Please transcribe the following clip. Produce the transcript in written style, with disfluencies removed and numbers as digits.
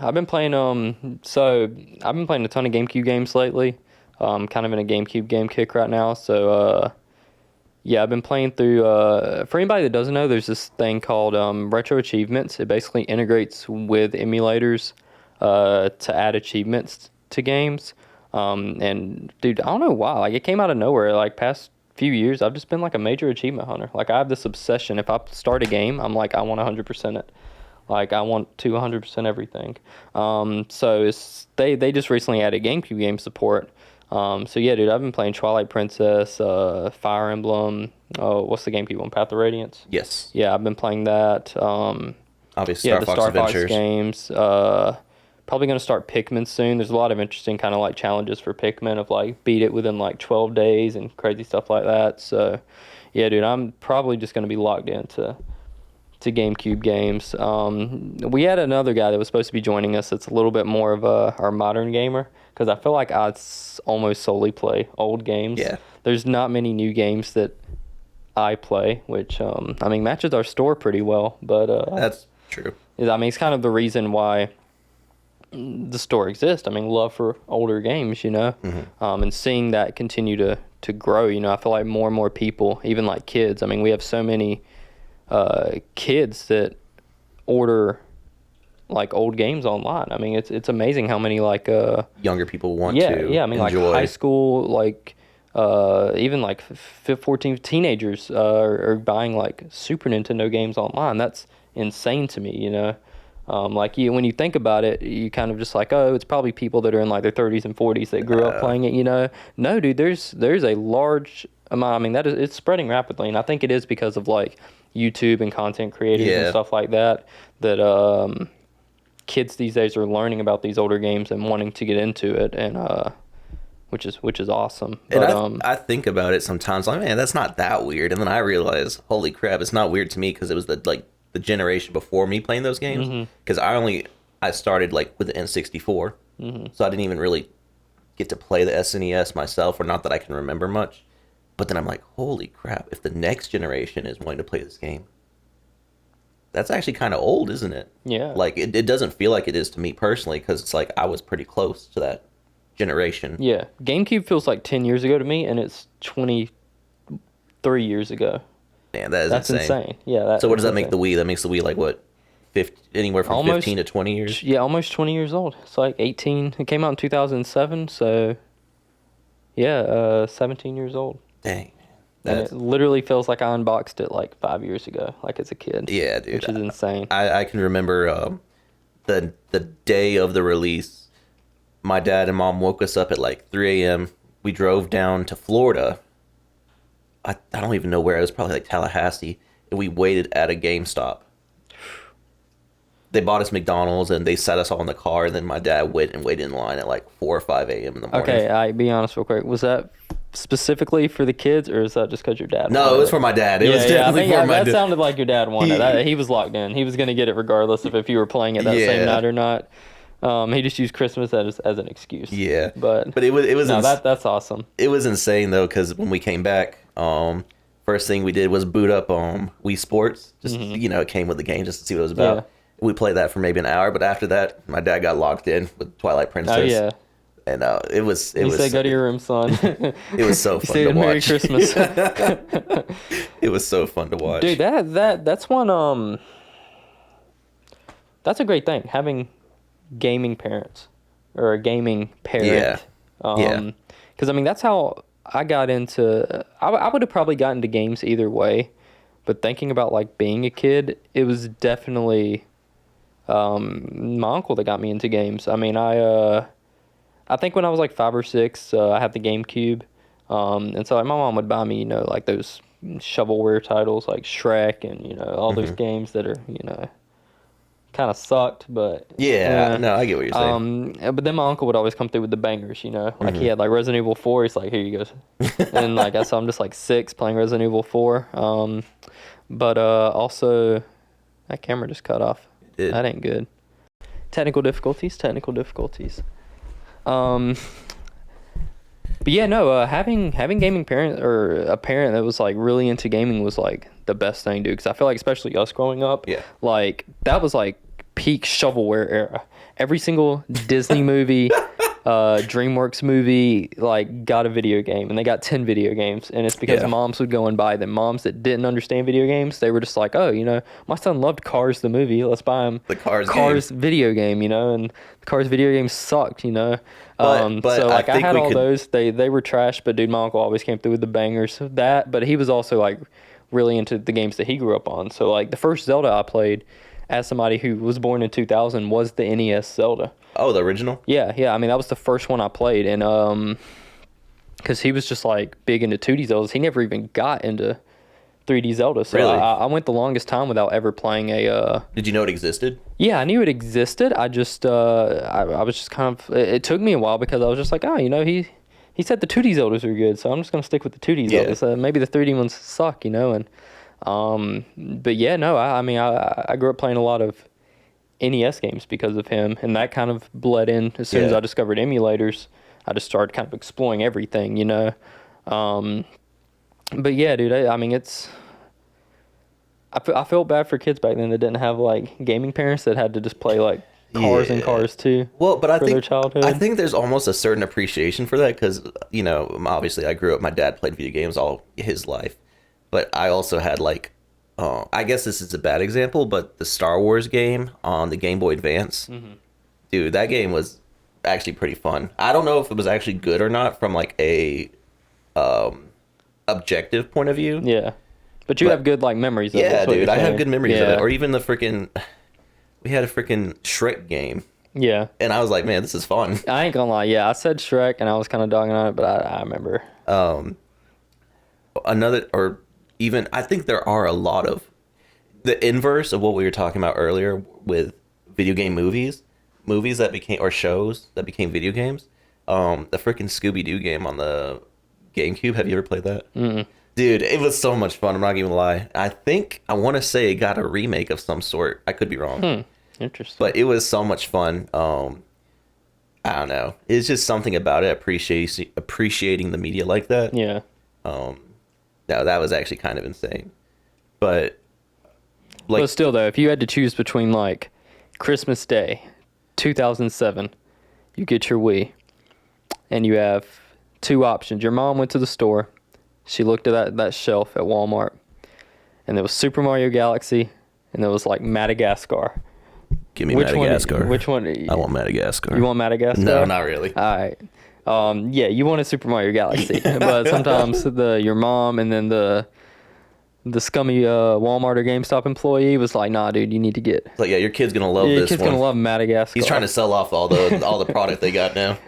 I've been playing I've been playing a ton of GameCube games lately. Kind of in a GameCube game kick right now. So yeah, I've been playing through for anybody that doesn't know, there's this thing called Retro Achievements. It basically integrates with emulators to add achievements to games. And dude, I don't know why. Like it came out of nowhere. Like past few years, I've just been like a major achievement hunter. Like I have this obsession. If I start a game, I'm like I want 100% it. Like I want to 100% everything. So they just recently added GameCube game support. So yeah, dude, I've been playing Twilight Princess, Fire Emblem. Oh, what's the GameCube one? Path of Radiance. Yes. Yeah, I've been playing that. Obviously, Yeah, Star the Fox Star Fox Adventures. games. Probably gonna start Pikmin soon. There's a lot of interesting kind of like challenges for Pikmin of like beat it within like 12 days and crazy stuff like that. So yeah, dude, I'm probably just gonna be locked into GameCube games. We had another guy that was supposed to be joining us that's a little bit more of our modern gamer because I feel like almost solely play old games. Yeah. There's not many new games that I play, which I mean matches our store pretty well. But That's true. I mean it's kind of the reason why the store exists. I mean love for older games, you know, and seeing that continue to grow. You know, I feel like more and more people, even like kids. I mean we have so many kids that order like old games online. I mean, it's amazing how many like Younger people want yeah to yeah. I mean enjoy. like high school like even like 14 teenagers are buying like Super Nintendo games online. That's insane to me. You know, like when you think about it, you kind of just like oh, it's probably people that are in like their 30s and 40s that grew up playing it. You know, no, dude, there's a large amount. I mean, it's spreading rapidly, and I think it is because of like YouTube and content creators and Yeah. stuff like that kids these days are learning about these older games and wanting to get into it and which is awesome. And But I think about it sometimes, like, man, that's not that weird. And then I realize, holy crap, it's not weird to me because it was the generation before me playing those games. Because I started like with the N64, so I didn't even really get to play the SNES myself, or not that I can remember much. But then I'm like, holy crap, if the next generation is wanting to play this game, that's actually kind of old, isn't it? Yeah. Like, it doesn't feel like it is to me personally, because it's like I was pretty close to that generation. yeah, GameCube feels like 10 years ago to me and it's 23 years ago. Man, that is That's insane. Yeah, So what does that that's make the Wii? That makes the Wii like what? 50, anywhere from Almost- 15 to 20 years? yeah, almost 20 years old. It's like 18. It came out in 2007, so yeah, 17 years old. Dang. And That's, it literally feels like I unboxed it like 5 years ago, like as a kid. yeah, dude. Which is insane. I can remember the day of the release, my dad and mom woke us up at like 3 a.m. We drove down to Florida. I don't even know where. It was probably like Tallahassee. And we waited at a GameStop. They bought us McDonald's and they set us all in the car. And then my dad went and waited in line at like 4 or 5 a.m. in the morning. Okay, be honest real quick. Was that specifically for the kids, or is that just because your dad No, wanted it was for my dad. It was I definitely think for my that dad. sounded like your dad wanted it. He was locked in. He was going to get it regardless of if you were playing it that Yeah. same night or not. He just used Christmas as an excuse. Yeah, But it was no, that's awesome. it was insane though, because when we came back, first thing we did was boot up Wii Sports. Just it came with the game just to see what it was about. Yeah. We played that for maybe an hour, but after that, my dad got locked in with Twilight Princess. Oh yeah. And it was He said, "Go to your room, son." it was so He fun to said, "Merry watch. Christmas." It was so fun to watch. Dude, that's one that's a great thing, having gaming parents or a gaming parent. Yeah. Yeah. Because I mean that's how I got into. I would have probably gotten into games either way, but thinking about like being a kid, it was definitely my uncle that got me into games. I mean I think when I was like 5 or 6, I had the GameCube, and so like my mom would buy me like those shovelware titles like Shrek and all those games that are kind of sucked, but Yeah, no, I get what you're saying. But then my uncle would always come through with the bangers, like he had like Resident Evil 4. He's like, here you go, and like so I'm just like 6 playing Resident Evil 4. But also that camera just cut off. It did. That ain't good. Technical difficulties. But yeah, no, having gaming parent or a parent that was like really into gaming was like the best thing, dude. Because I feel like especially us growing up, Yeah. like that was like peak shovelware era. Every single Disney movie, DreamWorks movie, like, got a video game, and they got 10 video games, and it's because Yeah. moms would go and buy them. Moms that didn't understand video games, they were just like, oh, my son loved Cars the movie, let's buy him The Cars video game, and the Cars video game sucked, But so like I think had we all could- those. They were trash, but dude, my uncle always came through with the bangers. But he was also like really into the games that he grew up on. So like the first Zelda I played as somebody who was born in 2000 was the NES Zelda. Oh, the original? Yeah. I mean, that was the first one I played, and because he was just like big into 2D Zeldas, he never even got into 3D Zelda. So Really? I went the longest time without ever playing a. Did you know it existed? Yeah, I knew it existed. I just I was just kind of. It took me a while because I was just like, oh, he said the 2D Zeldas are good, so I'm just gonna stick with the 2D Yeah. Zeldas. Maybe the 3D ones suck, and but yeah, no, I mean I grew up playing a lot of NES games because of him, and that kind of bled in as soon as Yeah. I discovered emulators. I just started kind of exploring everything, But yeah, dude, I mean it's. I felt bad for kids back then that didn't have like gaming parents that had to just play like Cars and Yeah. Cars too. Well, but I for their think childhood. I think there's almost a certain appreciation for that because obviously I grew up. My dad played video games all his life, but I also had like, I guess this is a bad example, but the Star Wars game on the Game Boy Advance, dude, that game was actually pretty fun. I don't know if it was actually good or not from like a objective point of view. Yeah, but you But- have good like memories. Of it, Yeah, is what dude, you're I have saying. good memories of Yeah. it. Or even the freaking, we had a freaking Shrek game, Yeah, and I was like, man, this is fun. I ain't gonna lie. Yeah, I said Shrek, and I was kind of dogging on it, but I remember. Another, or even, I think there are a lot of the inverse of what we were talking about earlier with video game movies that became, or shows that became video games. The freaking Scooby-Doo game on the GameCube. Have you ever played that? Dude, it was so much fun. I'm not even gonna lie. I want to say it got a remake of some sort. I could be wrong. Interesting. But it was so much fun. I don't know. It's just something about it. Appreciating the media like that. Yeah. No, that was actually kind of insane. But like, But still, though, if you had to choose between like Christmas Day, 2007, you get your Wii, and you have two options. Your mom went to the store. She looked at that shelf at Walmart, and there was Super Mario Galaxy, and there was like Madagascar. give me Which Madagascar. one? Which one? I want Madagascar. You want Madagascar? No, not really. All right. Yeah, you wanted Super Mario Galaxy, but sometimes your mom and then the scummy Walmart or GameStop employee was like, "Nah, dude, you need to get." Like, yeah, your kid's gonna love Yeah, your this kid's one. gonna love Madagascar. He's trying to sell off all the product they got now.